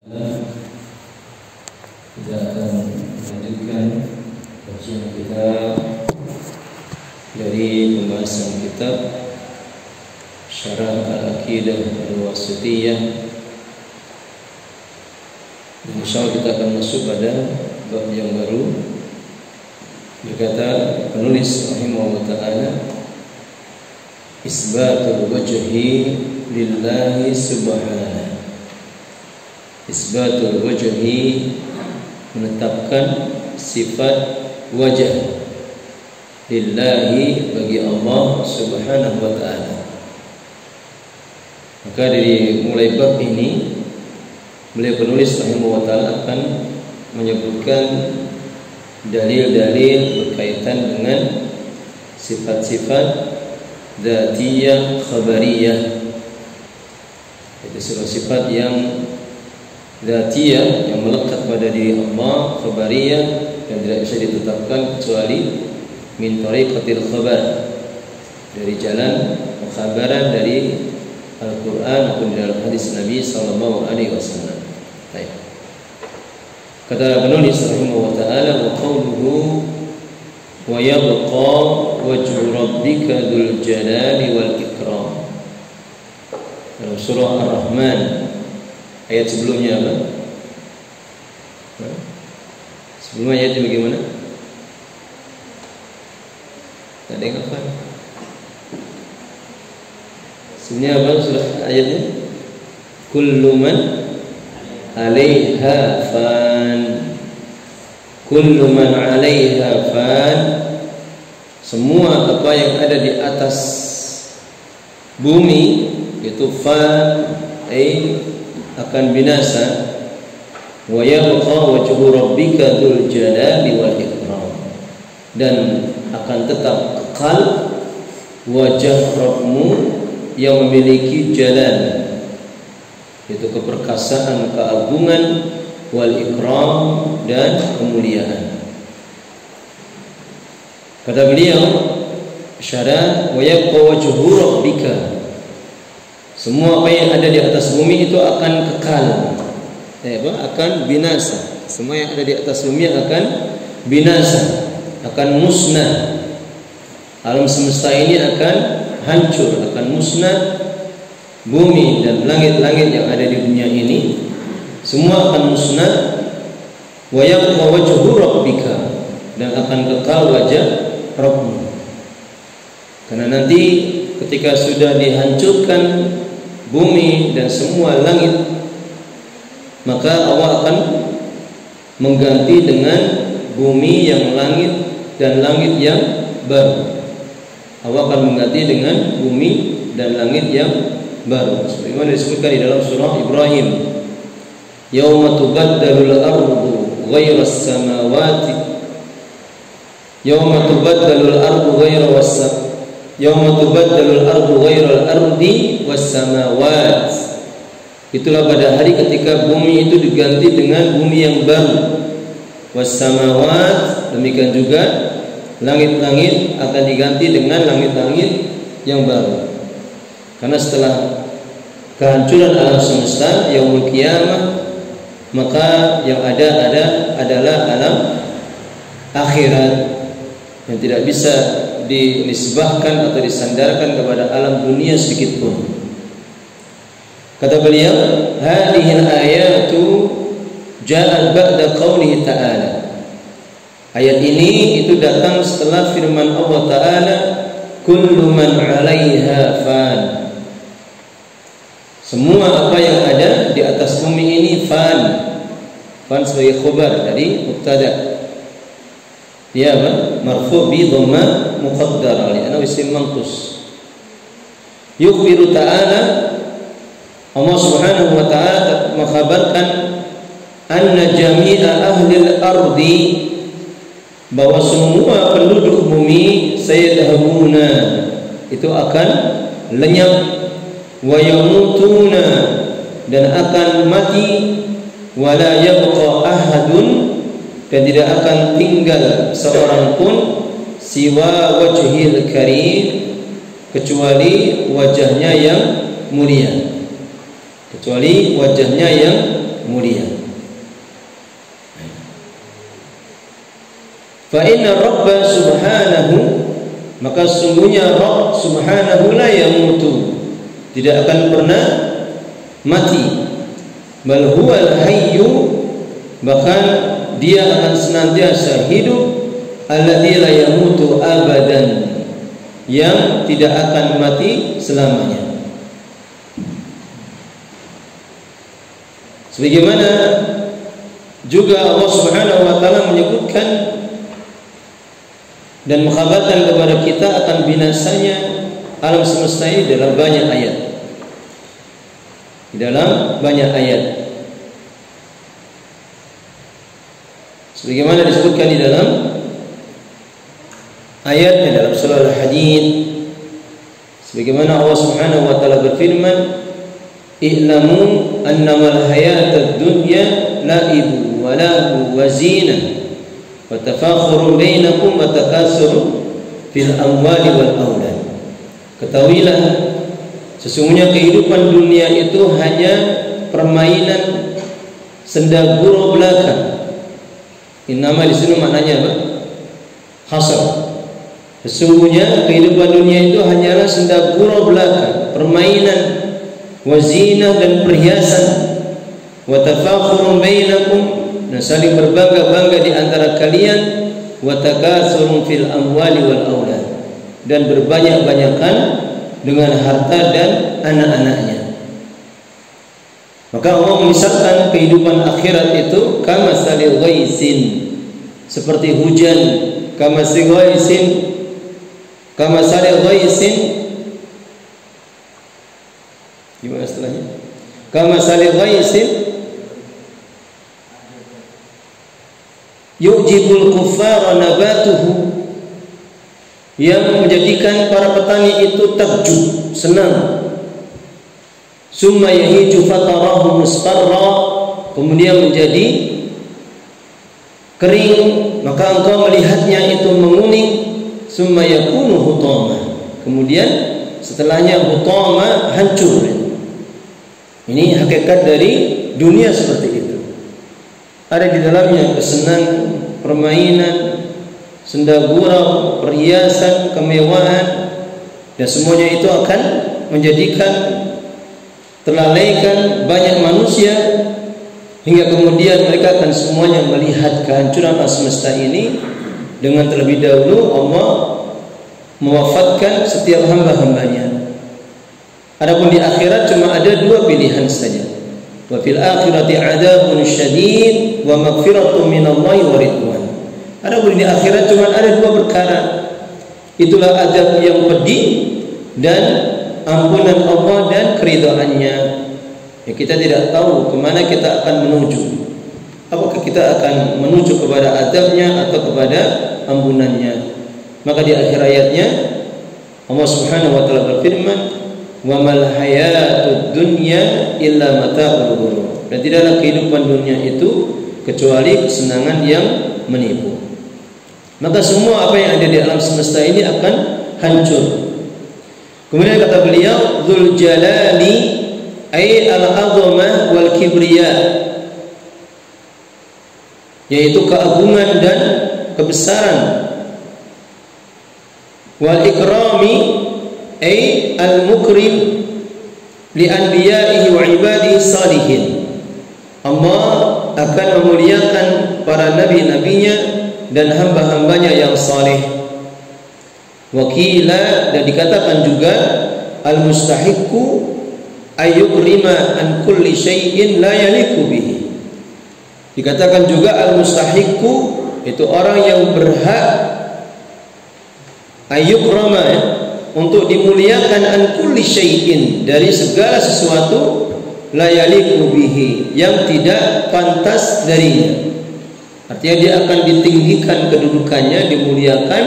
Kita akan melanjutkan kajian kita dari pembahasan kitab Syarah Al-Aqidah Al-Wasithiyah. Insyaallah kita akan masuk pada bab yang baru. Berkata penulis rahimahullah ta'ala, isbatul wajhi lillahi subhanahu. Isbatul wajhi, menetapkan sifat wajah lillahi, bagi Allah subhanahu wa ta'ala. Maka dari mulai bab ini beliau penulis rahimahullah ta'ala akan menyebutkan dalil-dalil berkaitan dengan sifat-sifat dzatiyah khabariyah. Itu sifat yang dzatiyah yang melekat pada diri Allah, khabariyah, dan tidak bisa ditetapkan kecuali min tariqatil khabar, dari jalan pengkhabaran dari Al-Quran maupun dalam hadis Nabi sallallahu alaihi wasallam. Baik. Kata penulis rahimahullah ta'ala, wa qawluhu wa yabqa wajhu rabbika dzul jalali wal ikram. Dalam surah Ar-Rahman ayat sebelumnya apa? Sebelum ayatnya bagaimana? Ada yang apa? Sebelumnya apa surah ayatnya? Kullu man 'alaiha fan. Kullu man 'alaiha fan. Semua apa yang ada di atas bumi itu fan, akan binasa. Wa yabqa wajhu rabbika dzul jalali wal ikram, dan akan tetap kekal wajah Rabbmu yang memiliki jalal, yaitu keperkasaan, keagungan, wal ikram, dan kemuliaan. Kata beliau syarah, wa yabqa wajhu rabbika, semua apa yang ada di atas bumi itu akan kekal, akan binasa. Semua yang ada di atas bumi akan binasa, akan musnah. Alam semesta ini akan hancur, akan musnah. Bumi dan langit-langit yang ada di dunia ini semua akan musnah. Wa yabqa wajhu rabbika, dan akan kekal wajah Rabbmu. Karena nanti ketika sudah dihancurkan bumi dan semua langit, maka Allah akan mengganti dengan bumi yang langit dan langit yang baru. Allah akan mengganti dengan bumi dan langit yang baru. Sebagaimana disebutkan di dalam surah Ibrahim, yauma tubaddalul ardu ghairas samawati, yauma tubaddalul ardu ghairas samawati, yauma tubaddalul ardu ghairal ardi was samawat. Itulah pada hari ketika bumi itu diganti dengan bumi yang baru. Was samawat, demikian juga langit-langit akan diganti dengan langit-langit yang baru. Karena setelah kehancuran alam semesta yaumul qiyamah, maka yang ada adalah alam akhirat yang tidak bisa dinisbahkan atau disandarkan kepada alam dunia sedikit pun. Kata beliau, hadhil ayatu ja'at ba'da qaulihi ta'ala. Ayat ini itu datang setelah firman Allah Ta'ala, kullu man 'alaiha fan. Semua apa yang ada di atas bumi ini fan. Fan sebagai khabar dari mubtada. Dia apa? Marfu' bi dhamma muqaddar li'annahu isim manqus. Yukhbiru ta'ala, Allah Subhanahu wa ta'ala mengkhabarkan anna jami'a ahli al-ardi, bahwa semua penduduk bumi sayadhabuna, itu akan lenyap, wa yamutuna, dan akan mati, wala yabqa ahadun, dan tidak akan tinggal seorang pun, siwa wajhil karim, kecuali wajahnya yang mulia, kecuali wajahnya yang mulia. Fa inna Rabba subhanahu, maka sungguhnya Rabb subhanahu la yamutu, tidak akan pernah mati. Bal huwal hayyu, bahkan dia akan senantiasa hidup. Alladzi la yamutu abadan, yang tidak akan mati selamanya. Sebagaimana juga Allah Subhanahu wa taala menyebutkan dan mengkhabarkan kepada kita akan binasanya alam semesta ini dalam banyak ayat. Di dalam banyak ayat. Sebagaimana disebutkan di dalam ayat dalam surah Al-Hadid, sebagaimana Allah Subhanahu wa taala berfirman, "I'lamu annamal hayatud dunya la'ibu wa lahu wa zinah wa tafakhurun bainakum wa takasurun fil amwali wal aulad." Ketahuilah, sesungguhnya kehidupan dunia itu hanya permainan senda gurau belaka. Innama di sini maknanya apa? Hasr. Sesungguhnya kehidupan dunia itu hanyalah senda gurau belaka, permainan, wazinah dan perhiasan, wa tafakhurun bainakum, dan saling berbangga-bangga di antara kalian, wa takatsurun fil amwali wal aulad, dan berbanyak-banyakan dengan harta dan anak-anaknya. Maka Allah misalkan kehidupan akhirat itu kama salil ghaisin, seperti hujan, kama salil ghaisin, gimana setelahnya? Kama salil ghaisin yujibul kuffara nabatuhu, yang menjadikan para petani itu takjub, senang. Summa yahiju fatarahu musfarra, kemudian menjadi kering, maka engkau melihatnya itu menguning. Summa yakunu hutama, kemudian setelahnya hutama, hancur. Ini hakikat dari dunia seperti itu. Ada di dalamnya kesenangan, permainan, senda gurau, perhiasan, kemewahan, dan semuanya itu akan menjadikan terlalaikan banyak manusia, hingga kemudian mereka akan semuanya melihat kehancuran alam semesta ini. Dengan terlebih dahulu Allah mewafatkan setiap hamba-hambanya. Adapun di akhirat cuma ada dua pilihan saja. Wa fil akhirati adzabun syadid wa maghfiratun minallahi wa ridwan. Adapun di akhirat cuma ada dua perkara. Itulah azab yang pedih dan ampunan Allah dan keridhaannya. Ya, kita tidak tahu kemana kita akan menuju. Apakah kita akan menuju kepada azabnya atau kepada ampunannya? Maka di akhir ayatnya Allah Subhanahu wa taala berfirman, "Wa mal hayatud dunya illa mata'ul ghurur." Dan tidaklah kehidupan dunia itu kecuali kesenangan yang menipu. Maka semua apa yang ada di alam semesta ini akan hancur. Kemudian kata beliau, Dzul Jalali ay al-'azamah wal kibriya, yaitu keagungan dan kebesaran. Wal ikrami ay al-mukrim li anbiya'ihi wa ibadihi salihin. Allah akan memuliakan para nabi-nabinya dan hamba-hambanya yang saleh. Wakila, dan dikatakan juga al-mustahiqu ayyukrima an kulli syai'in la yaliku bihi. Dikatakan juga al-mustahiqu, itu orang yang berhak ayyukrama, untuk dimuliakan an kulli syai'in, dari segala sesuatu, la yaliku bihi, yang tidak pantas darinya. Artinya dia akan ditinggikan kedudukannya, dimuliakan,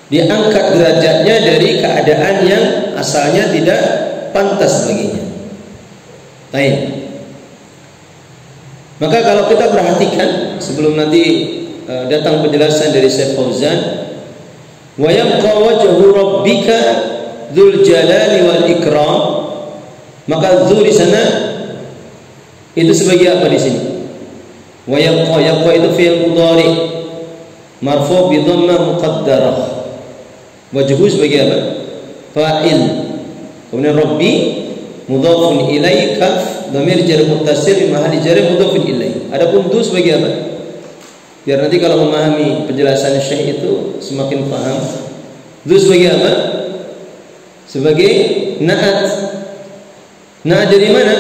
diangkat derajatnya dari keadaan yang asalnya tidak pantas baginya. Baik. Maka kalau kita perhatikan sebelum nanti datang penjelasan dari Syekh Fauzan, wa yabqa wajhu rabbika dzul jalali wal ikram, maka dzul di sana itu sebagai apa di sini? Wa yabqa, yabqa itu fi'il mudhari marfu' bi dhammah muqaddarah. Wajhu sebagai apa? Fa'il. Kemudian rabbi mudhafun ilaih, kaf dhamir jar muttasil fi mahalli jar mudhafun ilaih. Adapun du sebagai apa? Biar nanti kalau memahami penjelasan Syekh itu semakin paham. Du sebagai apa? Sebagai na'at. Na'at dari mana?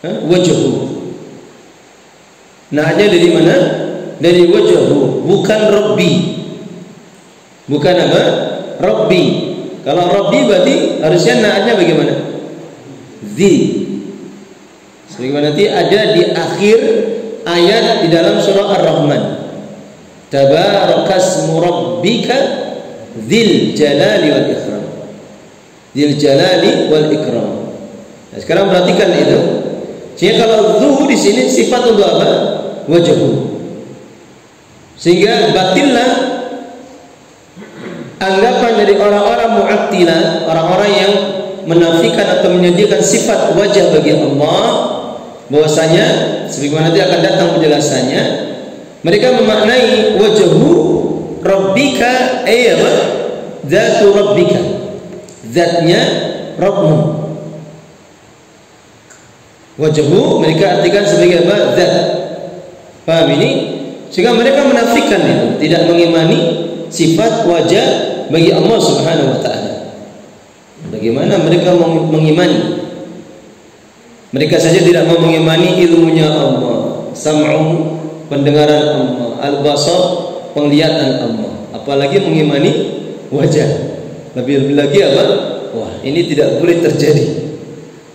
Wajhu. Na'atnya dari mana? Dari wajhu, bukan rabbi. Bukan apa? Rabbi. Kalau rabbi berarti harusnya na'atnya bagaimana? Zi. Sebagaimana nanti ada di akhir ayat di dalam surah Ar-Rahman. Tabarakasmu rabbika dzil jalali wal ikram. Dzil jalali wal ikram. Nah, sekarang perhatikan itu. Jadi kalau dzu di sini sifat untuk apa? Wajhu. Sehingga batillah anggapan dari orang-orang Mu'attilah, orang-orang yang menafikan atau menyediakan sifat wajah bagi Allah, bahwasanya sebagaimana nanti akan datang penjelasannya, mereka memaknai wajhu rabbika ayat zatu rabbika, zatnya Rabbmu. Wajhu mereka artikan sebagai apa? Zat. Paham ini? Sehingga mereka menafikan itu, tidak mengimani sifat wajah bagi Allah Subhanahu wa taala. Bagaimana mereka mengimani? Mereka saja tidak mau mengimani ilmunya Allah, sam'u, pendengaran Allah, al-basar, penglihatan Allah, apalagi mengimani wajah. Lebih lagi apa? Wah, ini tidak boleh terjadi.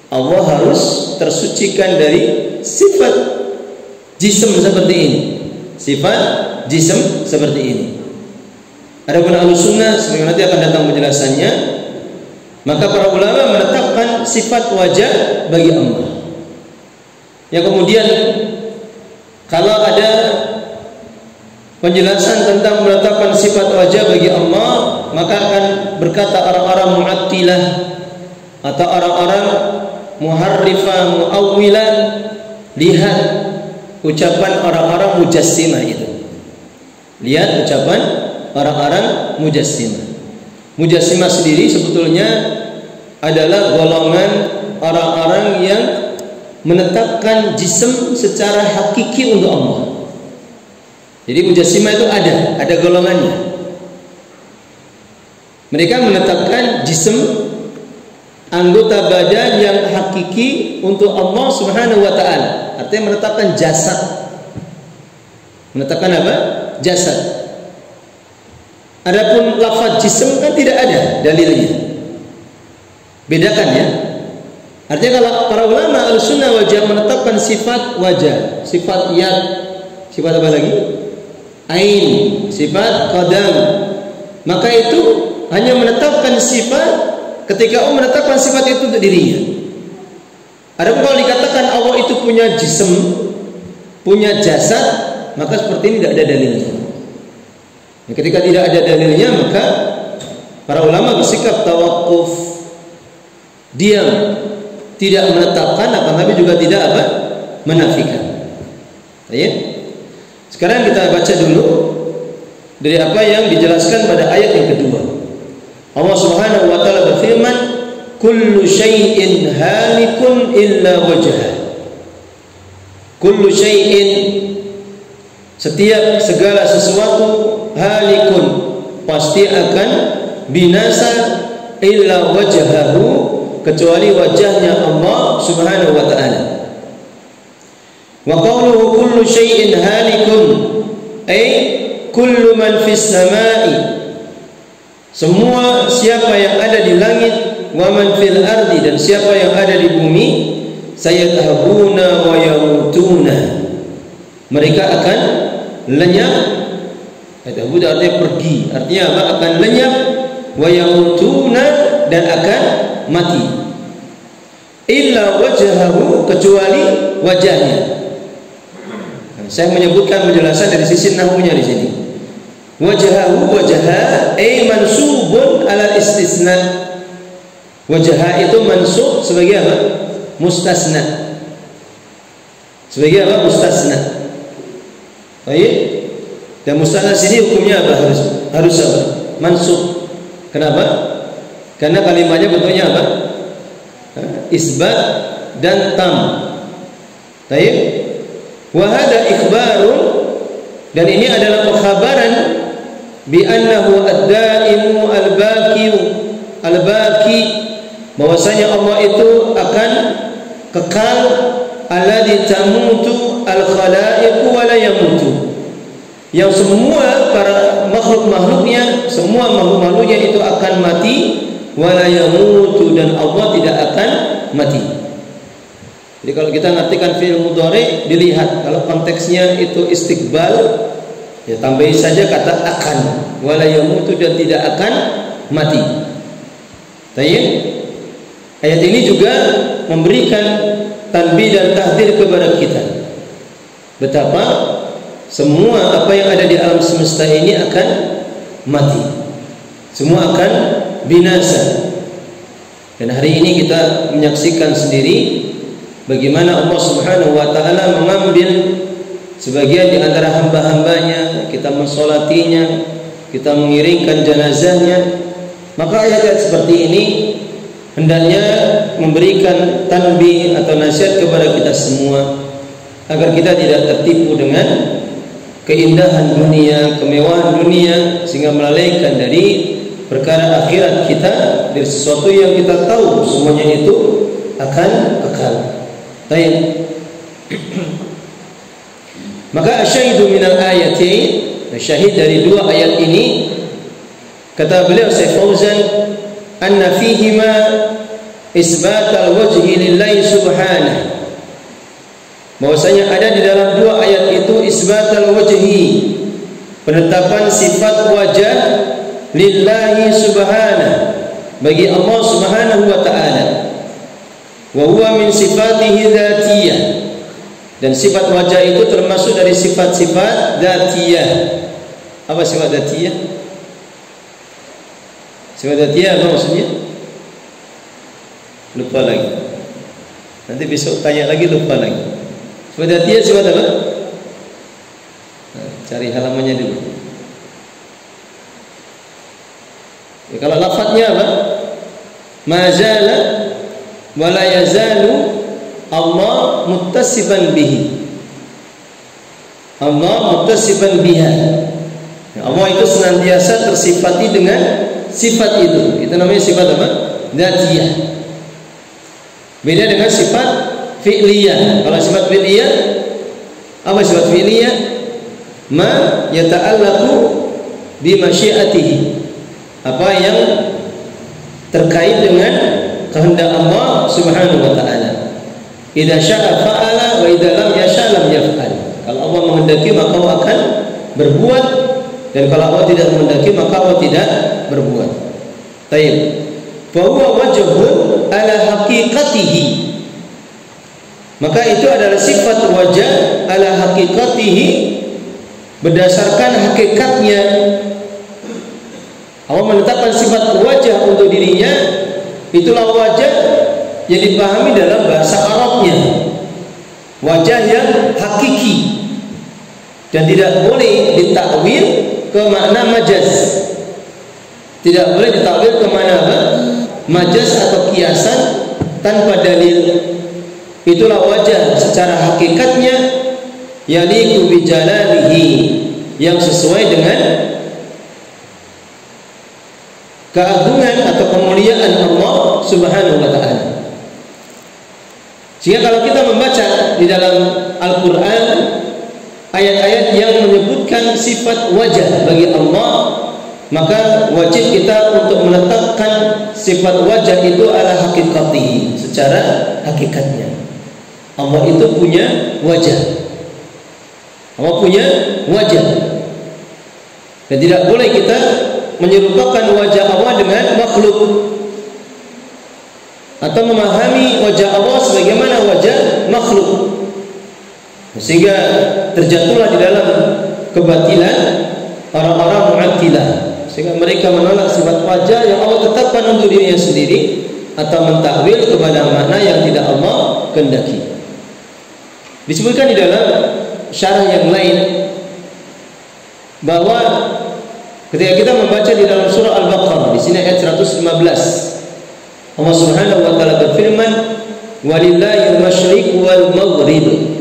Allah harus tersucikan dari sifat jism seperti ini. Sifat jism seperti ini. Adapun Ahlussunnah sebagaimana nanti akan datang penjelasannya, maka para ulama menetapkan sifat wajah bagi Allah. Yang kemudian kalau ada penjelasan tentang menetapkan sifat wajah bagi Allah, maka akan berkata orang-orang Mu'attilah atau orang-orang muharrifah, muawwilah, lihat ucapan orang-orang mujassimah itu. Lihat ucapan orang-orang mujassimah. Mujassimah sendiri sebetulnya adalah golongan orang-orang yang menetapkan jism secara hakiki untuk Allah. Jadi mujassimah itu ada golongannya. Mereka menetapkan jism, anggota badan yang hakiki untuk Allah Subhanahu wa taala. Artinya menetapkan jasad. Menetapkan apa? Jasad. Adapun lafaz jism kan tidak ada dalilnya. Bedakan ya. Artinya kalau para ulama Ahlussunnah wal Jamaah menetapkan sifat wajah, sifat yad, sifat apa lagi? Ain, sifat qadam. Maka itu hanya menetapkan sifat ketika Allah menetapkan sifat itu untuk dirinya. Adapun kalau dikatakan Allah itu punya jism, punya jasad, maka seperti ini tidak ada dalilnya. Ketika tidak ada dalilnya, maka para ulama bersikap tawakuf, diam, tidak menetapkan, akan tapi juga tidak apa? Menafikan. Ya. Sekarang kita baca dulu dari apa yang dijelaskan pada ayat yang kedua. Allah Subhanahu wa taala berfirman, "Kullu syai'in halikun illa wajhah." Kullu syai'in, setiap segala sesuatu, halikun, pasti akan binasa, illa wajhahu, kecuali wajahnya Allah Subhanahu wa taala. Wa qawluhu kullu syai'in halikun, ay kullu man fis samai, semua siapa yang ada di langit, wa man fil ardi, dan siapa yang ada di bumi, sayatahbuna wa yamutuna, mereka akan lenyap. Yatahbuna artinya pergi, artinya apa? Akan lenyap, wa yamutuna, dan akan mati. Illa wajhahu, kecuali wajahnya. Saya menyebutkan penjelasan dari sisi nahwunya di sini. Wajhahu, wajha ay mansubun ala istisna. Wajha itu mansub sebagai apa? Mustasna. sebagai apa? Mustasna. Baik. Dan mustasna sini hukumnya apa? Harus apa? Mansub. Kenapa? Karena kalimatnya bentuknya apa? Isbat dan tam. Baik. Wa hada ikhbarun, dan ini adalah pengkhabaran bi annahu ad-daimu al-baqi, bahwasanya Allah itu akan kekal, alladzi tamutu al-khalaiqu wa la yamutu, yang semua para makhluk-makhluknya, semua makhluk-makhluknya itu akan mati, wa la yamutu, dan Allah tidak akan mati. Jadi kalau kita ngartikan fi'il mudhari, dilihat kalau konteksnya itu istiqbal, ya tambahin saja kata akan, wa la yamutu, dan tidak akan mati. Baik. Ayat ini juga memberikan tanbih dan tahdzir kepada kita betapa semua apa yang ada di alam semesta ini akan mati, semua akan binasa. Dan hari ini kita menyaksikan sendiri bagaimana Allah Subhanahu wa taala mengambil sebagian di antara hamba-hambanya, kita mensolatinya, kita mengiringkan jenazahnya. Maka ayat-ayat seperti ini hendaknya memberikan tanbih atau nasihat kepada kita semua agar kita tidak tertipu dengan keindahan dunia, kemewahan dunia, sehingga melalaikan dari perkara akhirat kita, dari sesuatu yang kita tahu semuanya itu akan kekal. Baik. Maka asyahidu minal ayati, syahid dari dua ayat ini, kata beliau Syekh Fauzan, anna fihima isbat al-wajhi lillahi subhanahu, bahwasanya ada di dalam dua ayat itu isbat al-wajhi, penetapan sifat wajah lillahi subhanahu, bagi Allah Subhanahu wa taala, wa huwa min sifatihi dzatiyah, dan sifat wajah itu termasuk dari sifat-sifat dzatiyah. Apa sifat dzatiyah? Sifat dzatiyah apa maksudnya? Lupa lagi. Nanti besok tanya lagi, lupa lagi. Sifat dzatiyah sifat apa? Nah, cari halamannya dulu. Ya, kalau lafadznya apa? Mazala wa la yazalu Allah muttasiban bihi. Allah muttasiban biha. Ya, Allah itu senantiasa tersifati dengan sifat itu. Itu namanya sifat apa? Dzatiyah. Beda dengan sifat fi'liyah. Kalau sifat fi'liyah, apa sifat fi'liyah? Ma yata'allaqu bi masyiatihi. Apa yang terkait dengan kehendak Allah Subhanahu wa taala. Idza syaa fa'ala wa idza lam yasha lam yaf'al. Kalau Allah menghendaki maka Allah akan berbuat, dan kalau Allah tidak menghendaki maka Allah tidak berbuat. Baik. Fa huwa wajhun ala haqiqatihi. Maka itu adalah sifat wajah ala haqiqatihi, berdasarkan hakikatnya. Allah menetapkan sifat wajah untuk dirinya, itulah wajah yang dipahami dalam bahasa Arabnya, wajah yang hakiki, dan tidak boleh ditakwil ke makna majaz, tidak boleh ditakwil ke makna majaz atau kiasan tanpa dalil. Itulah wajah secara hakikatnya yaliqu bi jalalihi, yang sesuai dengan keagungan atau kemuliaan Allah Subhanahu wa taala. Sehingga kalau kita membaca di dalam Al-Qur'an ayat-ayat yang menyebutkan sifat wajah bagi Allah, maka wajib kita untuk menetapkan sifat wajah itu ala hakikatihi, secara hakikatnya. Allah itu punya wajah. Allah punya wajah. Dan tidak boleh kita menyerupakan wajah Allah dengan makhluk, atau memahami wajah Allah sebagaimana wajah makhluk, sehingga terjatuhlah di dalam kebatilan orang-orang Mu'attilah, sehingga mereka menolak sifat wajah yang Allah tetapkan untuk dirinya sendiri, atau mentakwil kepada makna yang tidak Allah kehendaki. Disebutkan di dalam syarah yang lain bahwa ketika kita membaca di dalam surah Al-Baqarah di sini ayat 115, Allah Subhanahu wa taala berfirman, "Walillahil masyriq wal maghrib."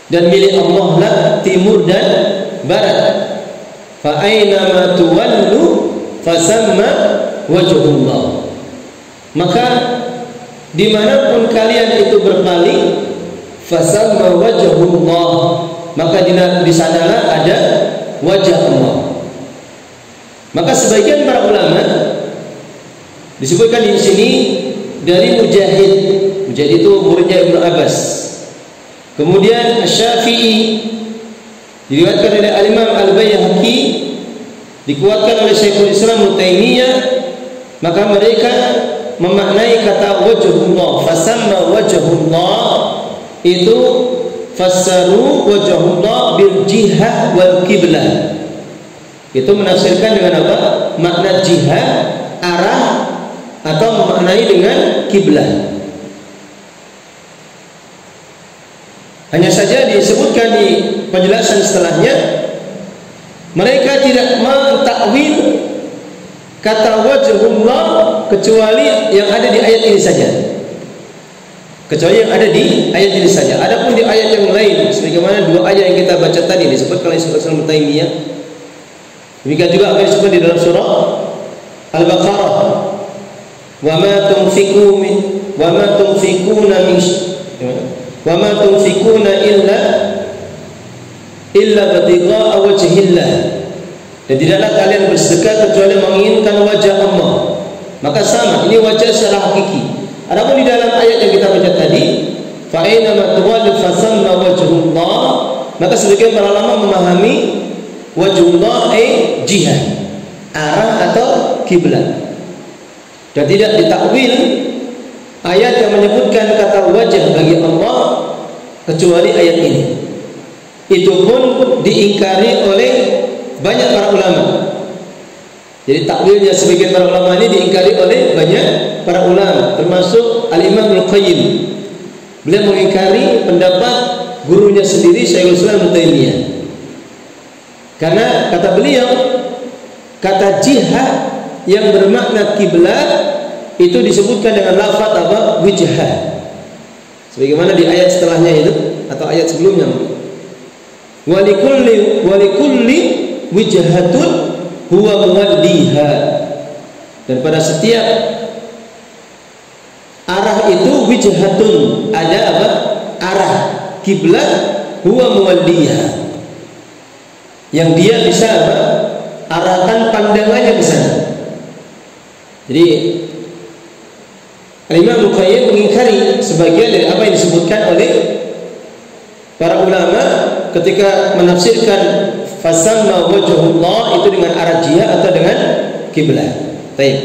Dan milik Allah lah timur dan barat. Fa aina ma tuwallu fasamma wajhullah. Maka dimanapun kalian itu berpaling, fasamma wajhullah, maka di sanalah ada wajah Allah. Maka sebagian para ulama disebutkan di sini dari Mujahid. Mujahid itu muridnya Ibnu Abbas. Kemudian Asy-Syafi'i, diriwayatkan oleh Al-Imam Al-Baihaqi, dikuatkan oleh Syekhul Islam Ibnu Taimiyah. Maka mereka memaknai kata wajhullah, fasamma wajhullah, itu fassaru wajhullah bil jihah wal qiblah. Itu menafsirkan dengan apa? Makna jihad, arah, atau memaknai dengan kiblah. Hanya saja disebutkan di penjelasan setelahnya, mereka tidak mentakwil kata wajhullah kecuali yang ada di ayat ini saja. Kecuali yang ada di ayat ini saja. Adapun di ayat yang lain, sebagaimana dua ayat yang kita baca tadi disebutkan oleh Syekhul Islam Ibnu Taimiyah. Demikian juga apa yang disebut di dalam surah Al-Baqarah, wa ma tunfikuna illa batigha'a wajhillah. Dan tidaklah kalian bersedekah kecuali menginginkan wajah Allah. Maka sama, ini wajah secara hakiki. Adapun di dalam ayat yang kita baca tadi, fa aina ma tuwallu fasamma wajhullah, maka sebagian para ulama memahami wajhullah jihad, arah atau kiblat. Dan tidak ditakwil ayat yang menyebutkan kata wajah bagi Allah kecuali ayat ini. Itu pun diingkari oleh banyak para ulama. Jadi takwilnya sebagian para ulama ini diingkari oleh banyak para ulama, termasuk Al-Imam Al-Qayyim. Beliau mengingkari pendapat gurunya sendiri Syekhul Islam Ibnu Taimiyah. Karena kata beliau, kata jihad yang bermakna kiblat itu disebutkan dengan lafaz apa? Wijhah. Sebagaimana di ayat setelahnya itu atau ayat sebelumnya. Walikulli wijhatun huwa muwaddiha. Dan pada setiap arah itu wijhatun, ada apa? Arah kiblat, huwa muwaddiha, yang dia bisa apa? Arahkan pandangannya ke sana. Jadi Al-Imam Al-Qayyim mengingkari sebagian dari apa yang disebutkan oleh para ulama ketika menafsirkan fasamma wajhullah itu dengan arah jihad atau dengan kiblat. Baik.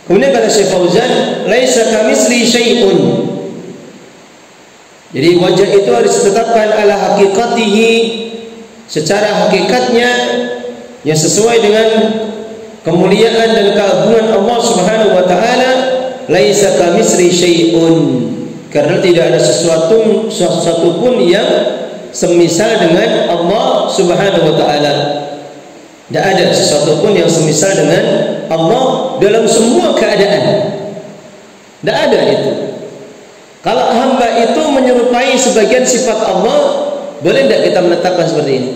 Kemudian kata Syekh Fauzan, laisa kamitsli syai'un. Jadi wajah itu harus ditetapkan ala haqiqatihi, secara hakikatnya yang sesuai dengan kemuliaan dan keagungan Allah Subhanahu wa taala. Laisa kamitsli syai'un, karena tidak ada sesuatu pun yang semisal dengan Allah Subhanahu wa taala. Tidak ada sesuatu pun yang semisal dengan Allah dalam semua keadaan. Tidak ada itu. Kalau hamba itu menyerupai sebagian sifat Allah, boleh tidak kita menetapkan seperti ini?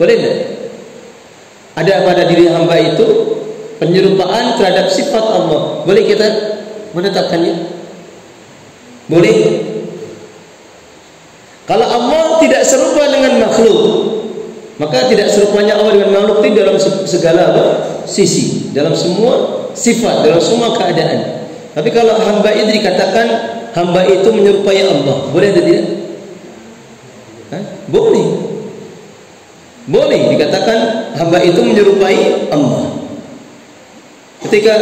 Boleh tidak? Ada pada diri hamba itu penyerupaan terhadap sifat Allah. Boleh kita menetapkannya? Boleh. Kalau Allah tidak serupa dengan makhluk, maka tidak serupanya Allah dengan makhluk itu dalam segala sisi, dalam semua sifat, dalam semua keadaan. Tapi kalau hamba itu dikatakan hamba itu menyerupai Allah, boleh atau tidak? Boleh. Boleh dikatakan hamba itu menyerupai Allah. Ketika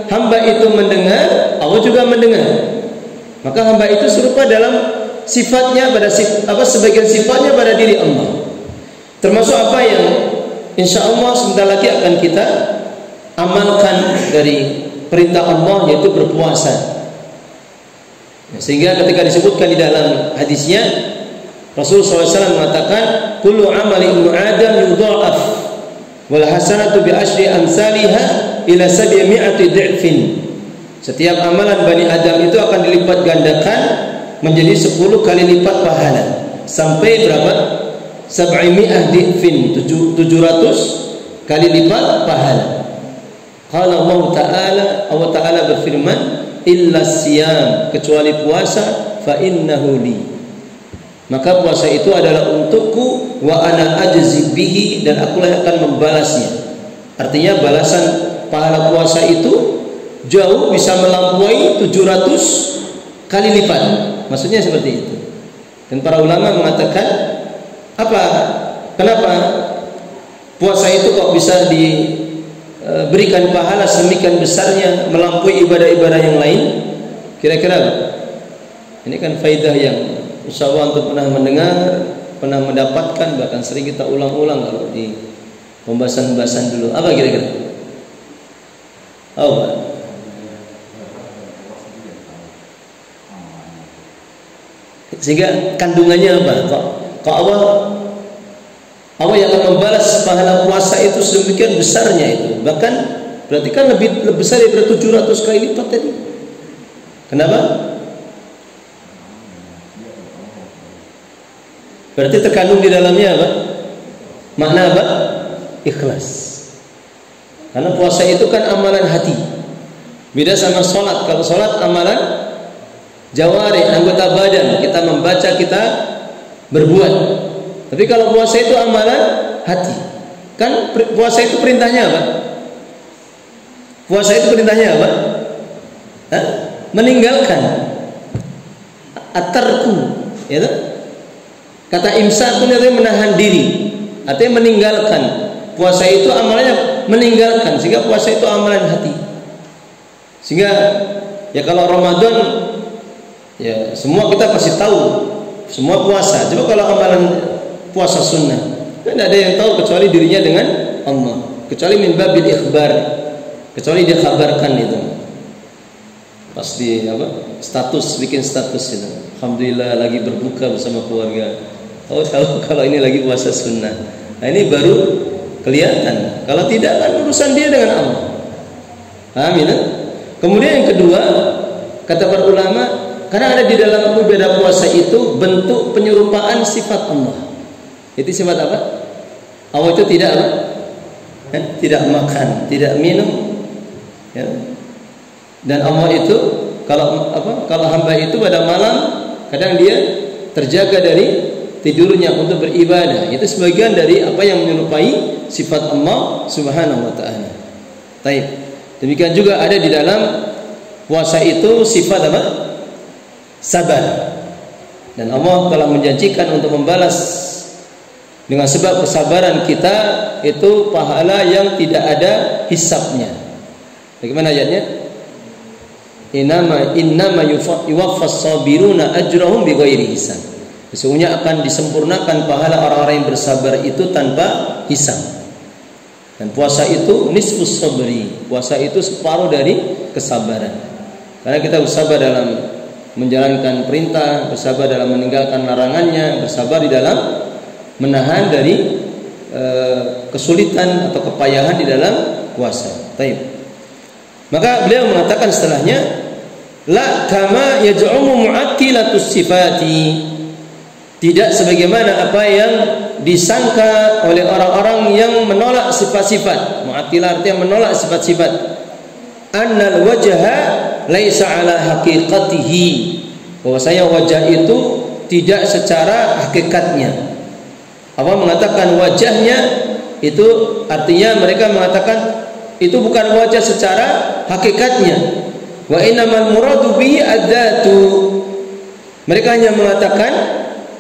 hamba itu mendengar, Allah juga mendengar. Maka hamba itu serupa dalam sifatnya pada sebagian sifatnya pada diri Allah. Termasuk apa yang insya Allah sebentar lagi akan kita amalkan dari perintah Allah, yaitu berpuasa. Sehingga ketika disebutkan di dalam hadisnya, Rasulullah SAW mengatakan, kullu amali ibnu Adam yudha'af wal hasanatu bi asyri amsalha ila 700 dha'fin. Setiap amalan Bani Adam itu akan dilipat gandakan menjadi 10 kali lipat pahala. Sampai berapa? 700 dha'fin, 700 kali lipat pahala. Qala Allah Ta'ala berfirman, illa siyam, kecuali puasa, fa innahu li, maka puasa itu adalah untukku, wa ana ajzi bihi, dan akulah yang akan membalasnya. Artinya balasan pahala puasa itu jauh bisa melampaui 700 kali lipat. Maksudnya seperti itu. Dan para ulama mengatakan, kenapa puasa itu kok bisa diberikan pahala semikian besarnya, melampaui ibadah-ibadah yang lain? Kira-kira apa? Ini kan faidah yang insya Allah untuk pernah mendengar, pernah mendapatkan, bahkan sering kita ulang-ulang kalau di pembahasan-pembahasan dulu. Apa kira-kira? Sehingga kandungannya apa? Kok Allah yang akan membalas pahala puasa itu sedemikian besarnya itu. Bahkan berarti kan lebih besar daripada 700 kali lipat tadi. Kenapa? Berarti terkandung di dalamnya apa? Makna apa? Ikhlas. Karena puasa itu kan amalan hati. Beda sama sholat. Kalau sholat amalan jawari, anggota badan. Kita membaca, kita berbuat. Tapi kalau puasa itu amalan hati. Kan puasa itu perintahnya apa? Puasa itu perintahnya apa? Meninggalkan. Atarku, ya tak? Kata imsak pun artinya menahan diri, artinya meninggalkan. Puasa itu amalnya meninggalkan, sehingga puasa itu amalan hati. Sehingga ya kalau Ramadan, ya semua kita pasti tahu, semua puasa. Coba kalau amalan puasa sunnah, kan ada yang tahu kecuali dirinya dengan Allah, kecuali min babil ikhbar, kecuali dia kabarkan itu. Pasti status, bikin status itu. Alhamdulillah lagi berbuka bersama keluarga. Tahu kalau ini lagi puasa sunnah. Nah ini baru kelihatan. Kalau tidak kan urusan dia dengan Allah. Amin. Kemudian yang kedua, kata para ulama, karena ada di dalam ibadah puasa itu bentuk penyerupaan sifat Allah. Itu sifat apa? Allah itu tidak apa? Tidak makan, tidak minum. Ya. Dan Allah itu kalau hamba itu pada malam kadang dia terjaga dari tidurnya untuk beribadah. Itu sebagian dari apa yang menyerupai sifat Allah Subhanahu wa taala. Baik. Demikian juga ada di dalam puasa itu sifat apa? Sabar. Dan Allah telah menjanjikan untuk membalas dengan sebab kesabaran kita itu pahala yang tidak ada hisabnya. Bagaimana ayatnya? Innama yuwaffas sabiruna ajrahum bighairi hisab. Sesungguhnya akan disempurnakan pahala orang-orang yang bersabar itu tanpa hisab. Dan puasa itu nisfus sabri. Puasa itu separuh dari kesabaran. Karena kita bersabar dalam menjalankan perintah, bersabar dalam meninggalkan larangannya, bersabar di dalam menahan dari kesulitan atau kepayahan di dalam puasa. Baik. Maka beliau mengatakan setelahnya, la kama yaj'umu mu'attilatus sifati, tidak sebagaimana apa yang disangka oleh orang-orang yang menolak sifat-sifat. Mu'attilah artinya menolak sifat-sifat. Annal wajha laisa ala haqiqatihi, bahwasanya wajah itu tidak secara hakikatnya. Apa mengatakan wajahnya itu artinya mereka mengatakan itu bukan wajah secara hakikatnya. Wa innamal muradu bihi adzatu. Mereka hanya mengatakan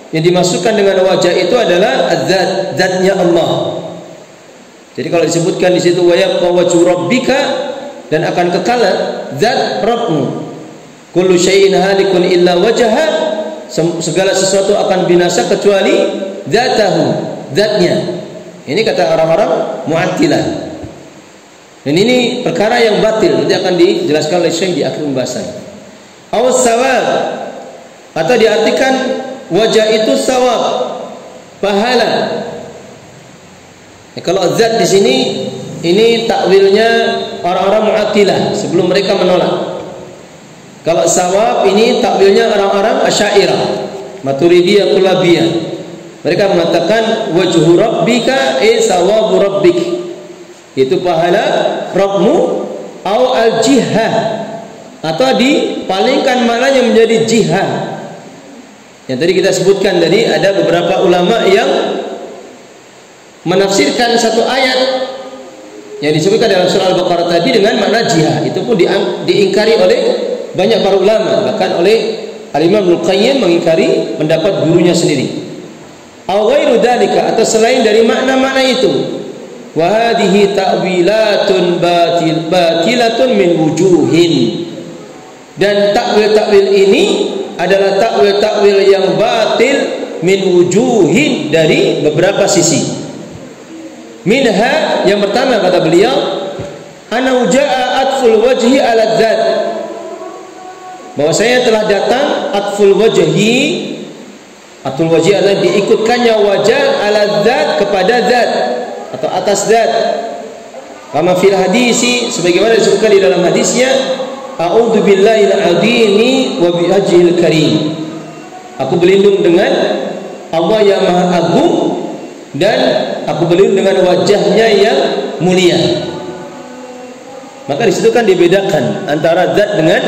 yang dimasukkan dengan wajah itu adalah adzat, zatnya Allah. Jadi kalau disebutkan di situ wa yabqa wajhu rabbika, dan akan kekal zat Rabbmu. Kullu syai'in halikun illa wajha, segala sesuatu akan binasa kecuali zatahu, zatnya. Ini kata orang-orang Mu'attilah. Dan ini perkara yang batil, nanti akan dijelaskan oleh Syekh di akhir pembahasan. Awas sawab, atau diartikan wajah itu sawab, pahala. Kalau zat di sini ini takwilnya orang-orang Mu'attilah sebelum mereka menolak. Kalau sawab ini takwilnya orang-orang Asy'ariyah, Maturidiyah, Kullabiyah. Mereka mengatakan wajhu rabbika sawabu rabbik. Itu pahala Rabbmu, au al-jihah, atau dipalingkan maknanya menjadi jihad. Yang tadi kita sebutkan tadi ada beberapa ulama yang menafsirkan satu ayat yang disebutkan dalam surah Al-Baqarah tadi dengan makna jihad. Itu pun diingkari oleh banyak para ulama, bahkan oleh Al-Imam Ibnu Qayyim mengingkari pendapat gurunya sendiri. Aw ghairu dzalika, atau selain dari makna-makna itu. Wa hadhihi ta'wilatun batilatun min wujuhin. Dan takwil-takwil ini adalah takwil-takwil yang batil min wujuhin, dari beberapa sisi. Minha, yang pertama kata beliau, ana jaa atful wajhi ala dzat, bahwasanya telah datang atful wajhi. Atful wajhi adalah diikutkannya wajah ala dzat, kepada zat atau atas zat. Kama fil hadisi, sebagaimana disebutkan di dalam hadisnya, a'udzu billahil azimi wa biwajhil karim. Aku berlindung dengan Allah yang Maha Agung dan aku berlindung dengan wajahnya yang mulia. Maka di situ kan dibedakan antara zat dengan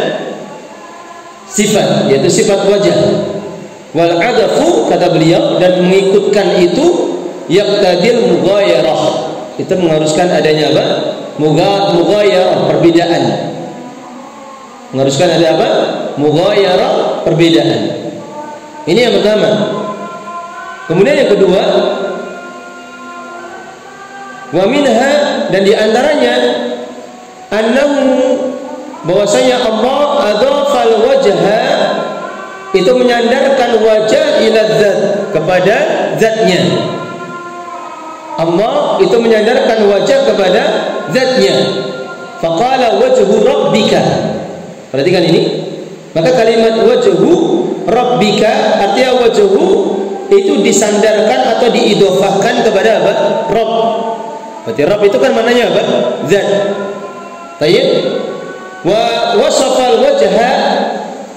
sifat, yaitu sifat wajah. Wal adafu, kata beliau, dan mengikutkan itu yaqtadil mughayarah, itu mengharuskan adanya apa? Mughayarah, perbedaan. Mengharuskan ada apa? Mughayarah, perbedaan. Ini yang pertama. Kemudian yang kedua, wa minha, dan diantaranya annahu, bahwasanya Allah adhafal wajha, itu menyandarkan wajah ila zat, kepada zatnya. Allah itu menyandarkan wajah kepada zatnya. Faqala wajhu rabbika, perhatikan ini. Maka kalimat wajhu rabbika, artinya wajhu itu disandarkan atau diidhofahkan kepada apa? Rabb. Berarti Rabb itu kan maknanya apa? Zat. Tayyib. Wa wasafal wajha,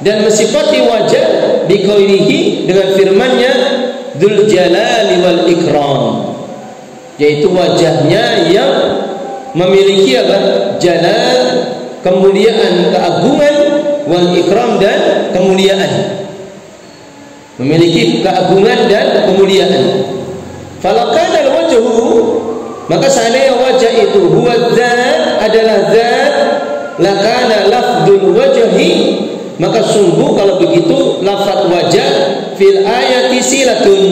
dan mensifati wajah biqaulihi, dengan firman-Nya dzul jalali wal ikram, yaitu wajahnya yang memiliki apa? Jalal, kemuliaan, keagungan, wal ikram, dan kemuliaan. Memiliki keagungan dan kemuliaan. Falakana al-wajhu, maka seandainya wajah itu huwa dzat, adalah zat, lakana lafdzul wajhi, maka sungguh kalau begitu lafaz wajah fil ayati silatun,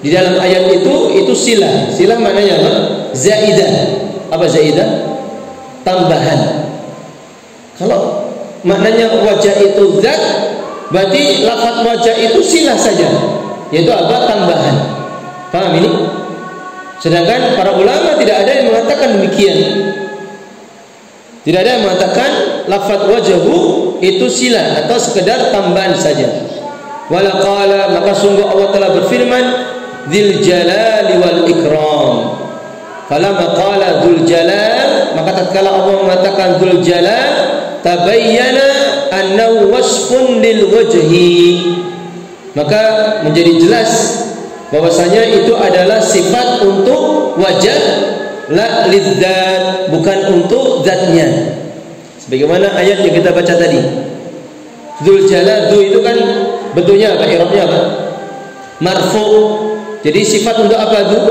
di dalam ayat itu silah. Silah maknanya apa? Zaidah. Apa zaidah? Tambahan. Kalau maknanya wajah itu zat, berarti lafaz wajah itu silah saja, yaitu apa? Tambahan. Paham ini? Sedangkan para ulama tidak ada yang mengatakan demikian. Tidak ada yang mengatakan lafaz wajhu itu silah atau sekedar tambahan saja. Wala qala, maka sungguh Allah telah berfirman, dzil jalali wal ikram. Falamma qala dzul jalal, maka tatkala Allah mengatakan dzul jalal, tabayyana annahu wasfun lil wajhi, maka menjadi jelas bahwasanya itu adalah sifat untuk wajah, la lidzat, bukan untuk zatnya. Sebagaimana ayat yang kita baca tadi, dzul jalal, dzu itu kan bentuknya apa? I'rabnya apa? Marfu. Jadi sifat untuk apa dzu?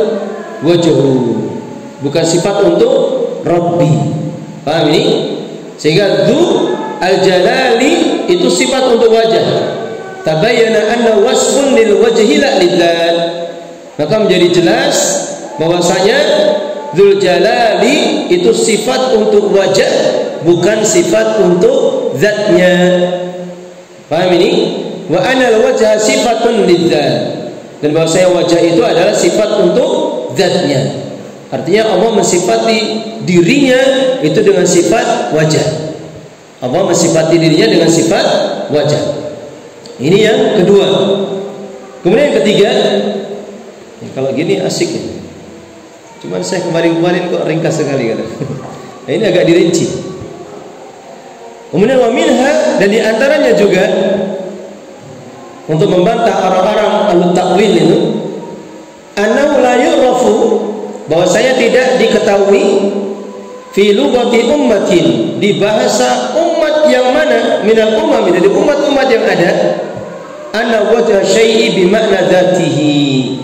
Wajhu, bukan sifat untuk Rabbi. Paham ini? Sehingga dzu al-jalali itu sifat untuk wajah. Tabayyana anna wasfun lil wajhi la lidzat. Maka menjadi jelas bahwasanya dzul jalali itu sifat untuk wajah, bukan sifat untuk zatnya. Paham ini? Wa anal wajha sifatun lidzat, dan bahwasanya wajah itu adalah sifat untuk zatnya. Artinya Allah mensifati dirinya itu dengan sifat wajah. Allah mensifati dirinya dengan sifat wajah. Ini yang kedua. Kemudian yang ketiga, ya, kalau gini asik ya. Cuman saya kemarin kok ringkas sekali kan. Nah, ini agak dirinci. Kemudian wa minha, dan diantaranya juga untuk membantah orang-orang ahlu takwil itu, annahu la yu'rafu, bahwa saya tidak diketahui fi lughati ummatin, di bahasa umat yang mana, minal umam, dari umat-umat yang ada, anna wajah syai'i bi makna dzatihi,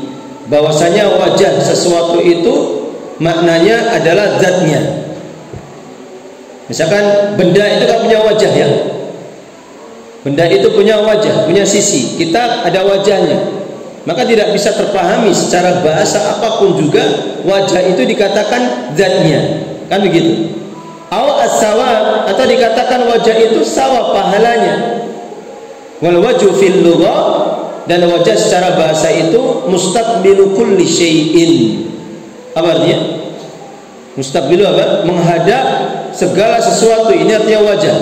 bahwasanya wajah sesuatu itu maknanya adalah zatnya. Misalkan benda itu kan punya wajah ya. Benda itu punya wajah, punya sisi. Kita ada wajahnya. Maka tidak bisa terpahami secara bahasa apapun juga wajah itu dikatakan zatnya. Kan begitu. Aw as-sawa, atau dikatakan wajah itu sawa pahalanya. Wal wajhu fil lughah, dan wajah secara bahasa itu mustaqbilu kulli syai'in. Apa artinya? Mustaqbilu apa? Menghadap segala sesuatu. Ini artinya wajah.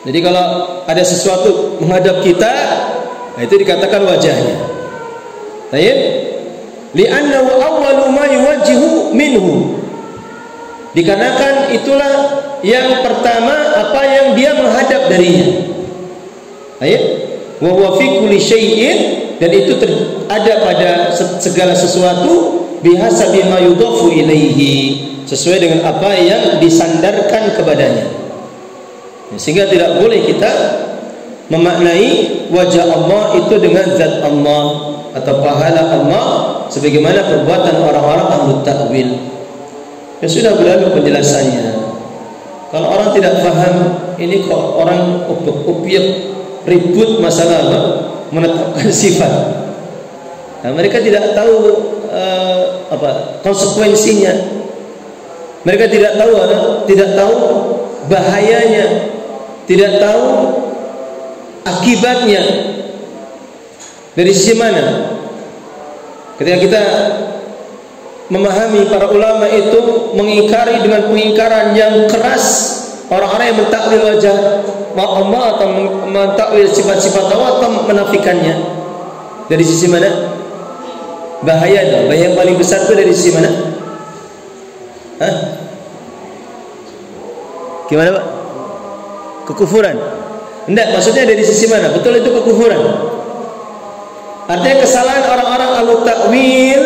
Jadi kalau ada sesuatu menghadap kita, nah itu dikatakan wajahnya. Baik? Li'annahu awwalu ma yuwajjihu minhu. Dikarenakan itulah yang pertama apa yang dia menghadap darinya. Baik? Wa huwa fi kulli syai'in, dan itu ada pada segala sesuatu bihasabi ma yudhafu ilaihi, sesuai dengan apa yang disandarkan kepadanya. Sehingga tidak boleh kita memaknai wajah Allah itu dengan zat Allah atau pahala Allah sebagaimana perbuatan orang-orang ahlu takwil. Ya sudah berlalu penjelasannya. Kalau orang tidak paham, ini kok orang upiak ribut masalah apa? Menetapkan sifat. Nah, mereka tidak tahu konsekuensinya. Mereka tidak tahu bahayanya, tidak tahu akibatnya. Dari sisi mana? Ketika kita memahami para ulama itu mengingkari dengan pengingkaran yang keras orang-orang yang mentakwil wajah Allah atau mentakwil sifat-sifat Allah atau menafikannya. Dari sisi mana? Bahaya yang paling besar itu dari sisi mana? Hah? Gimana Pak? Kekufuran? Enggak, maksudnya dari sisi mana? Betul itu kekufuran. Artinya kesalahan orang-orang ahlu takwil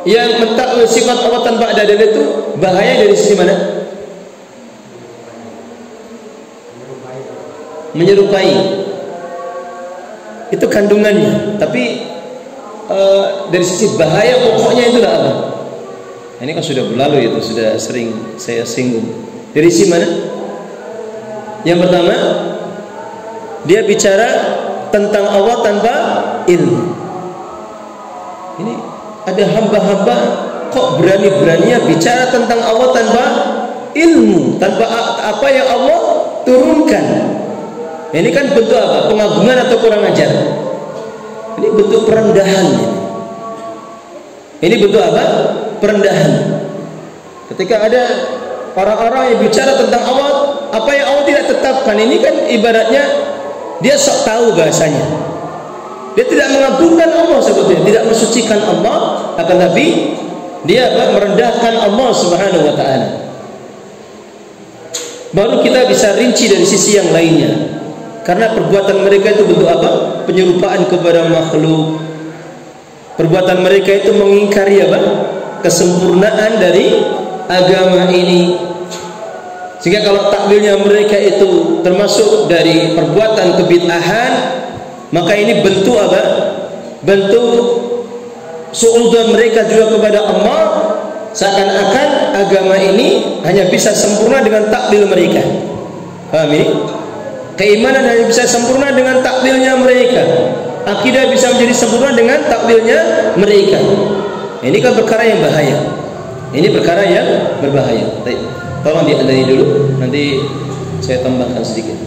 yang mentakwil sifat Allah tanpa ada dalil itu bahaya dari sisi mana? Menyerupai. Itu kandungannya. Tapi dari sisi bahaya pokoknya itu apa? Ini kan sudah berlalu, itu sudah sering saya singgung. Dari sisi mana? Yang pertama, dia bicara tentang Allah tanpa ilmu. Ini ada hamba-hamba kok berani-beraninya bicara tentang Allah tanpa ilmu, tanpa apa yang Allah turunkan. Ini kan bentuk apa? Pengagungan atau kurang ajar? Ini bentuk perendahan. Ini bentuk apa? Perendahan. Ketika ada orang-orang yang bicara tentang Allah, apa yang Allah tidak tetapkan, ini kan ibaratnya dia sok tahu bahasanya. Dia tidak mengagungkan Allah sebetulnya, tidak mensucikan Allah, akan tapi dia merendahkan Allah Subhanahu wa taala. Baru kita bisa rinci dari sisi yang lainnya. Karena perbuatan mereka itu bentuk apa? Penyerupaan kepada makhluk. Perbuatan mereka itu mengingkari apa? Kesempurnaan dari agama ini. Sehingga kalau takwilnya mereka itu termasuk dari perbuatan kebid'ahan, maka ini bentuk apa? Bentuk suudzon mereka juga kepada Allah, seakan-akan agama ini hanya bisa sempurna dengan takwil mereka. Paham ini? Keimanan hanya bisa sempurna dengan takwilnya mereka. Akidah bisa menjadi sempurna dengan takwilnya mereka. Ini kan perkara yang bahaya. Ini perkara yang berbahaya. Tolong diandai dulu, nanti saya tambahkan sedikit.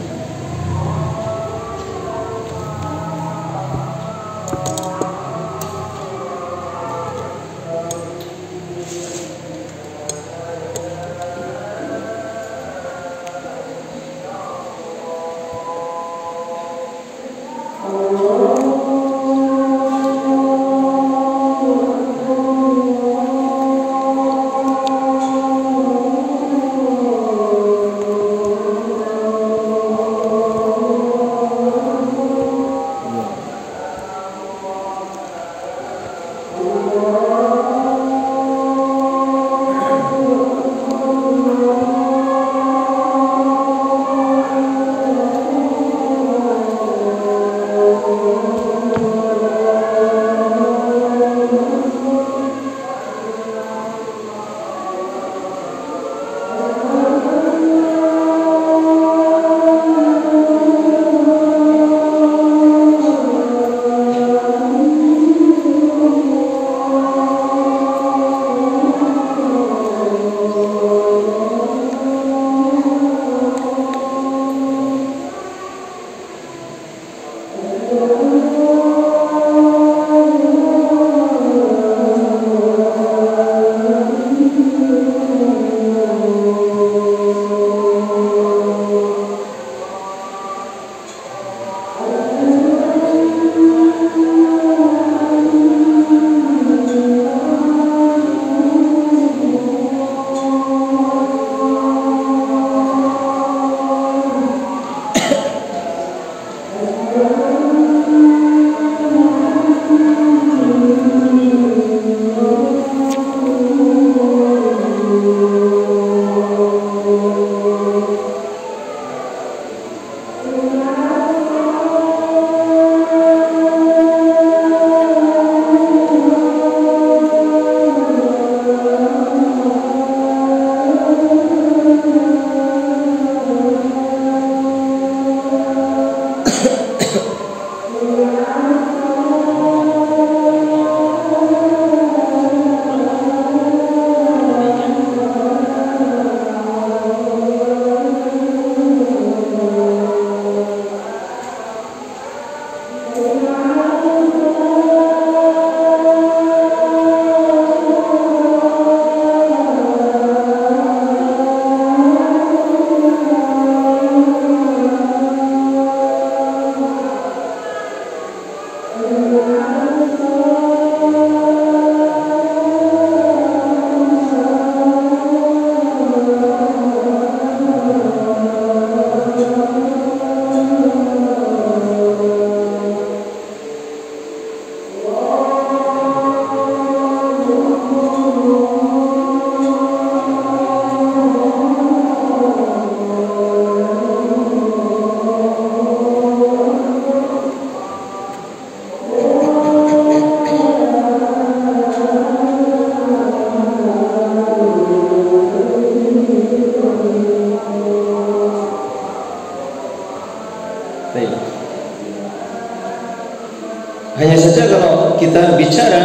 Hanya saja kalau kita bicara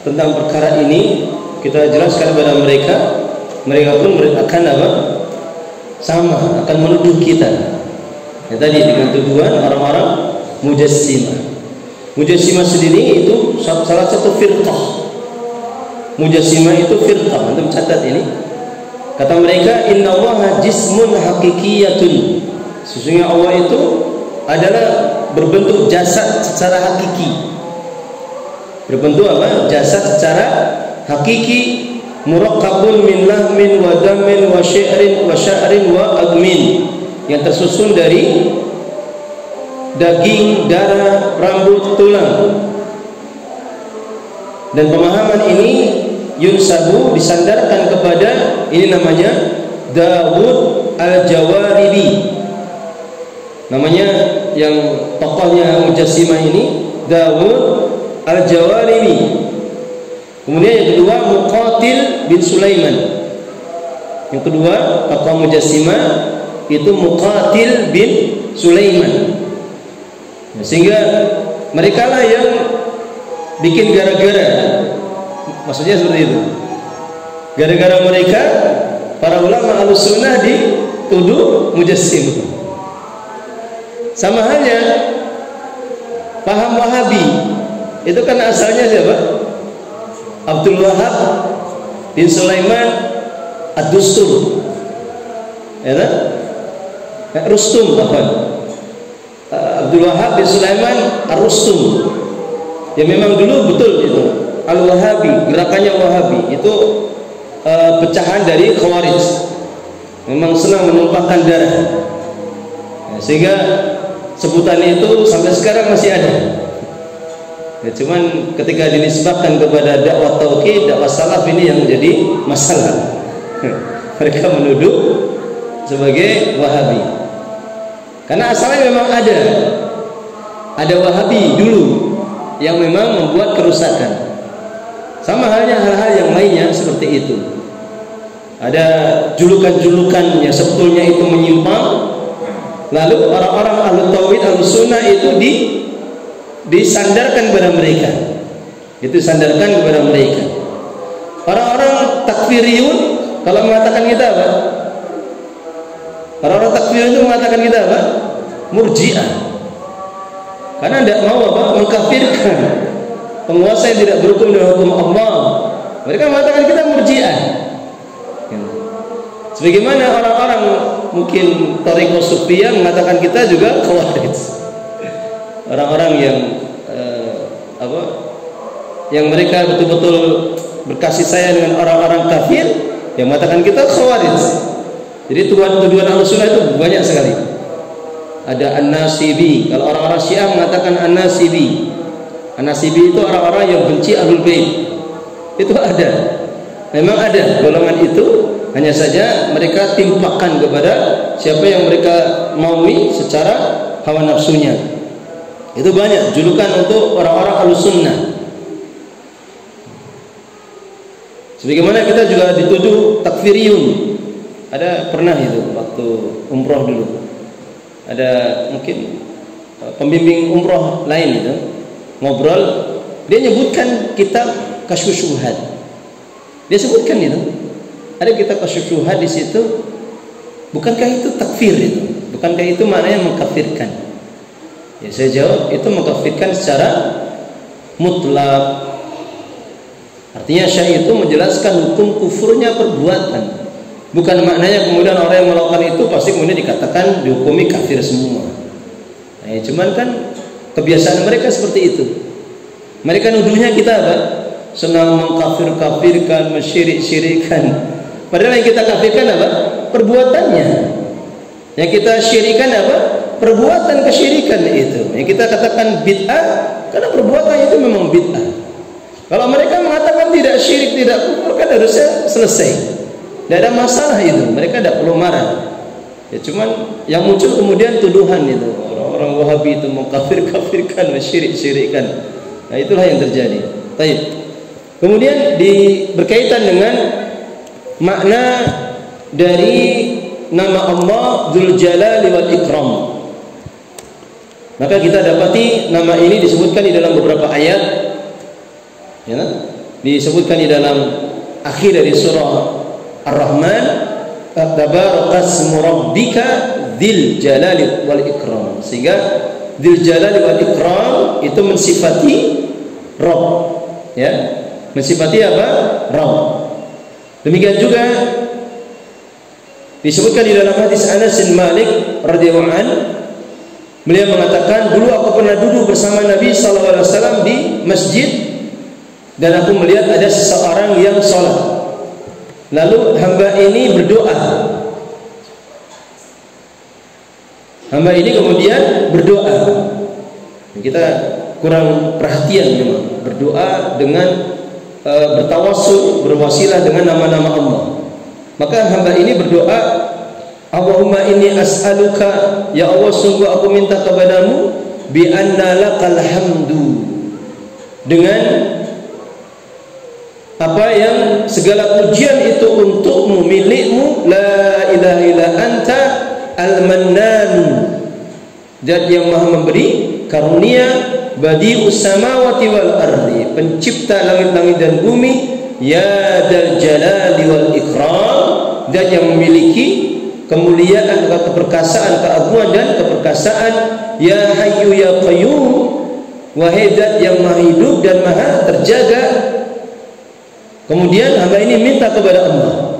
tentang perkara ini, kita jelaskan kepada mereka, mereka pun akan apa? Sama, akan menuduh kita. Ya, tadi dengan tuduhan orang-orang Mujassimah. Mujassimah sendiri itu salah satu firqah. Mujassimah itu firqah. Antum catat ini. Kata mereka, innallaha jismun haqiqiyatun. Sesungguhnya Allah itu adalah berbentuk jasad secara hakiki. Berbentuk apa? Jasad secara hakiki, murakkabun min lahmin wa damin wa syi'rin wa sya'rin wa admin, yang tersusun dari daging, darah, rambut, tulang. Dan pemahaman ini yunsabu, disandarkan kepada, ini namanya Dawud Al-Jawaribi. Namanya yang tokohnya Mujassimah ini Dawud Al-Jawaribi. Kemudian yang kedua Muqatil bin Sulaiman. Yang kedua tokoh Mujassimah itu Muqatil bin Sulaiman. Sehingga mereka lah yang bikin gara-gara. Maksudnya seperti itu. Gara-gara mereka, para ulama Ahlussunnah dituduh Mujassimah. Sama halnya paham Wahabi, itu kan asalnya siapa? Abdul Wahab bin Sulaiman Ad-Dustur, ya kan? Rustum apa? Abdul Wahab bin Sulaiman Ar-Rustum. Ya memang dulu betul itu Al-Wahabi, gerakannya Wahabi itu pecahan dari Khawarij. Memang senang menumpahkan darah, ya, sehingga sebutan itu sampai sekarang masih ada. Ya, cuman ketika dinisbahkan kepada dakwah tauhid, dakwah salaf, ini yang menjadi masalah. Mereka menuduh sebagai Wahabi. Karena asalnya memang ada Wahabi dulu yang memang membuat kerusakan. Sama halnya hal-hal yang lainnya seperti itu. Ada julukan-julukan yang sebetulnya itu menyimpang. Lalu orang-orang ahlu tauhid, ahlu sunnah itu disandarkan kepada mereka. Itu sandarkan kepada mereka. Orang-orang takfiriyun kalau mengatakan kita apa? Orang-orang takfiriyun itu mengatakan kita apa? Murji'ah. Karena tidak mau apa? Mengkafirkan penguasa yang tidak berhukum dengan hukum Allah. Mereka mengatakan kita Murji'ah. Sebagaimana orang-orang mungkin Thariqah Sufiyah mengatakan kita juga Khawarij. Orang-orang yang yang mereka betul-betul berkasih sayang dengan orang-orang kafir, yang mengatakan kita Khawarij. Jadi tuduhan Ahlussunnah itu banyak sekali. Ada An-Nasibi. Kalau orang-orang Syiah mengatakan An-Nasibi. An-Nasibi itu orang-orang yang benci Ahlul Bait. Itu ada. Memang ada golongan itu. Hanya saja mereka timpakan kepada siapa yang mereka maui secara hawa nafsunya. Itu banyak julukan untuk orang-orang Ahlussunnah. Sebagaimana kita juga dituduh takfiriyun. Ada pernah itu waktu umroh dulu. Ada mungkin pembimbing umroh lain itu ngobrol, dia nyebutkan kitab Kasyfus Syubhat. Dia sebutkan itu. Ada kitab Kasyfus Syubhat di situ. Bukankah itu takfir itu? Bukankah itu maknanya mengkafirkan? Ya, saya jawab, itu mengkafirkan secara mutlak. Artinya Syekh itu menjelaskan hukum kufurnya perbuatan. Bukan maknanya kemudian orang yang melakukan itu pasti kemudian dikatakan dihukumi kafir semua. Nah, cuman kan kebiasaan mereka seperti itu. Mereka nuduhnya kita apa? Senang mengkafir-kafirkan, mensyirik-syirikan. Padahal yang kita kafirkan apa? Perbuatannya. Yang kita syirikan apa? Perbuatan kesyirikan itu. Yang kita katakan bid'ah karena perbuatannya itu memang bid'ah. Kalau mereka mengatakan tidak syirik, tidak kufur, kan harusnya selesai. Tidak ada masalah itu. Mereka tidak perlu marah. Ya cuman yang muncul kemudian tuduhan itu. Orang-orang Wahabi itu mengkafir-kafirkan, mensyirik-syirikan. Nah, itulah yang terjadi. Baik. Kemudian berkaitan dengan makna dari nama Allah Dzul Jalali wal Ikram. Maka kita dapati nama ini disebutkan di dalam beberapa ayat, ya, disebutkan di dalam akhir dari surah Ar-Rahman, Tabarakasmu Rabbika Dzil Jalali wal Ikram. Sehingga Dzil Jalali wal Ikram itu mensifati Rabb, ya, mensifati apa? Rabb. Demikian juga disebutkan di dalam hadis Anas bin Malik radhiyallahu anhu, beliau mengatakan, dulu aku pernah duduk bersama Nabi sallallahu alaihi wasallam di masjid dan aku melihat ada seseorang yang sholat. Lalu hamba ini berdoa. Hamba ini kemudian berdoa. Kita kurang perhatian memang berdoa dengan bertawassul, berwasilah dengan nama-nama Allah. Maka hamba ini berdoa, Allahumma inni as'aluka, ya Allah sungguh aku minta kepadamu, bi anna lakal hamdu, dengan apa yang segala pujian itu untukmu, milikmu, la ilaha illa anta al-mannan, zat yang maha memberi karunia, badi'us samawati wal ardi, pencipta langit-langit dan bumi, ya dal jalali wal ikram, zat yang memiliki kemuliaan, keperkasaan, keagungan dan keperkasaan, ya hayyu ya qayyum, wahai zat yang maha hidup dan maha terjaga. Kemudian hamba ini minta kepada Allah.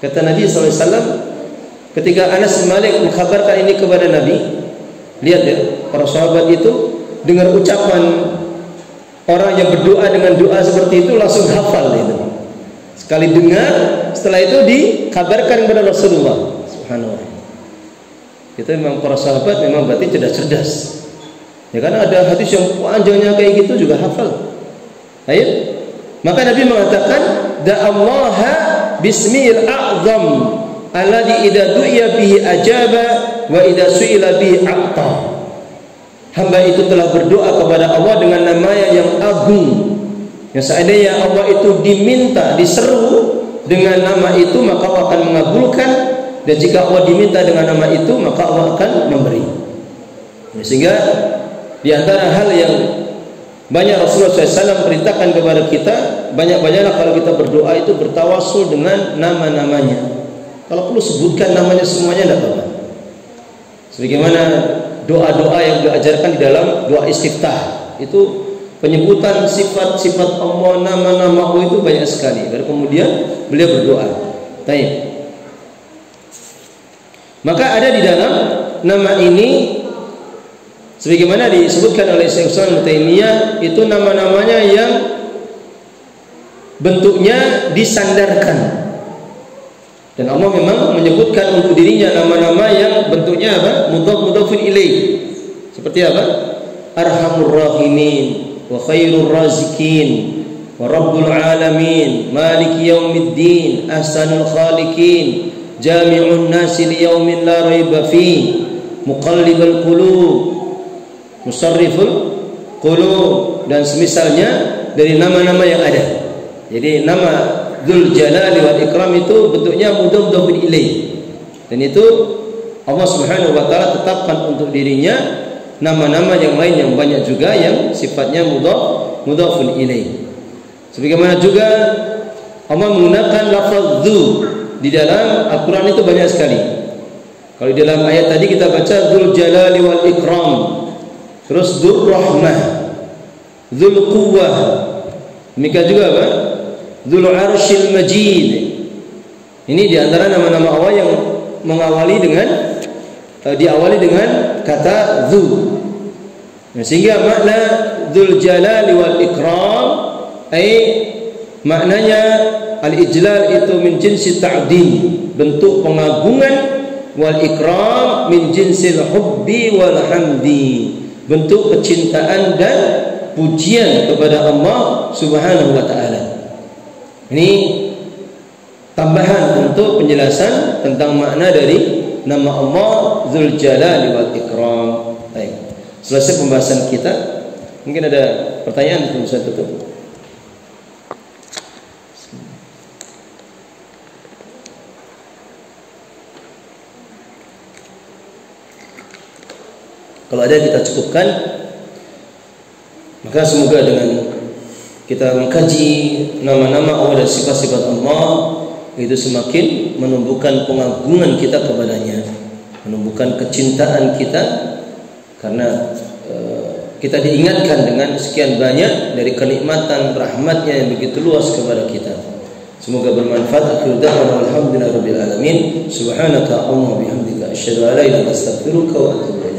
Kata Nabi SAW, ketika Anas bin Malik mengkhabarkan ini kepada Nabi, lihat ya, para sahabat itu dengar ucapan orang yang berdoa dengan doa seperti itu langsung hafal itu. Sekali dengar, setelah itu dikabarkan kepada Rasulullah. Subhanallah. Itu memang para sahabat memang berarti cerdas. Ya karena ada hadis yang panjangnya kayak gitu juga hafal. Ayo. Maka Nabi mengatakan, da'allaha bismil a'zam alladhi idza du'iya bihi ajaba wa idza su'ila bihi a'ta. Hamba itu telah berdoa kepada Allah dengan namanya yang agung, yang seandainya Allah itu diminta, diseru dengan nama itu, maka Allah akan mengabulkan, dan jika Allah diminta dengan nama itu, maka Allah akan memberi. Sehingga di antara hal yang banyak Rasulullah SAW perintahkan kepada kita, banyak-banyaklah kalau kita berdoa itu bertawassul dengan nama-namanya. Kalau perlu sebutkan namanya semuanya tidak apa-apa. Sebagaimana doa-doa yang diajarkan di dalam doa istiftah, itu penyebutan sifat-sifat Allah, nama-nama Allah itu banyak sekali. Lalu kemudian beliau berdoa. Baik. Maka ada di dalam nama ini, sebagaimana disebutkan oleh Syekh Islam Ibnu Taimiyah, itu nama-namanya yang bentuknya disandarkan. Dan Allah memang menyebutkan untuk dirinya nama-nama yang bentuknya apa? Mudhaf-mudhafun ilaih. Seperti apa? Arhamur Rahimin, wa Khairur Razikin, wa Rabbul Alamin, Maliki Yaumiddin, Ahsanul Khaliqin, Jami'un Nasi liyaumin la raiba fi, Muqallibal Qulub, Musarriful Qulub, dan semisalnya dari nama-nama yang ada. Jadi nama Dzul Jalali wal Ikram itu bentuknya mudhaf-mudhafun ilaih. Dan itu Allah Subhanahu wa taala tetapkan untuk dirinya nama-nama yang lain yang banyak juga yang sifatnya mudhafun ilaih. Sebagaimana juga Allah menggunakan lafaz dzu di dalam Al-Qur'an itu banyak sekali. Kalau di dalam ayat tadi kita baca dzul jalali wal ikram, terus dzur rahmah, dzul quwwah. Demikian juga apa? Dzul arsyil majid. Ini di antara nama-nama Allah yang diawali dengan kata dzu. Sehingga makna dzul jalali wal ikram maknanya al-ijlal itu min jinsi ta'dim, bentuk pengagungan, wal ikram min jinsil hubbi wal hamdi, bentuk kecintaan dan pujian kepada Allah Subhanahu wa taala. Ini tambahan untuk penjelasan tentang makna dari nama Allah Dzul Jalali wal Ikram. Baik. Selesai pembahasan kita. Mungkin ada pertanyaan sebelum saya tutup. Kalau ada kita cukupkan. Maka semoga dengan kita mengkaji nama-nama Allah dan sifat-sifat Allah, itu semakin menumbuhkan pengagungan kita kepadanya, menumbuhkan kecintaan kita, karena kita diingatkan dengan sekian banyak dari kenikmatan rahmatnya yang begitu luas kepada kita. Semoga bermanfaat. Akhir da'wana alhamdulillahirabbil alamin. Subhanaka Allahumma bihamdika asyhadu an la ilaha illa anta astaghfiruka wa atubu ilaik.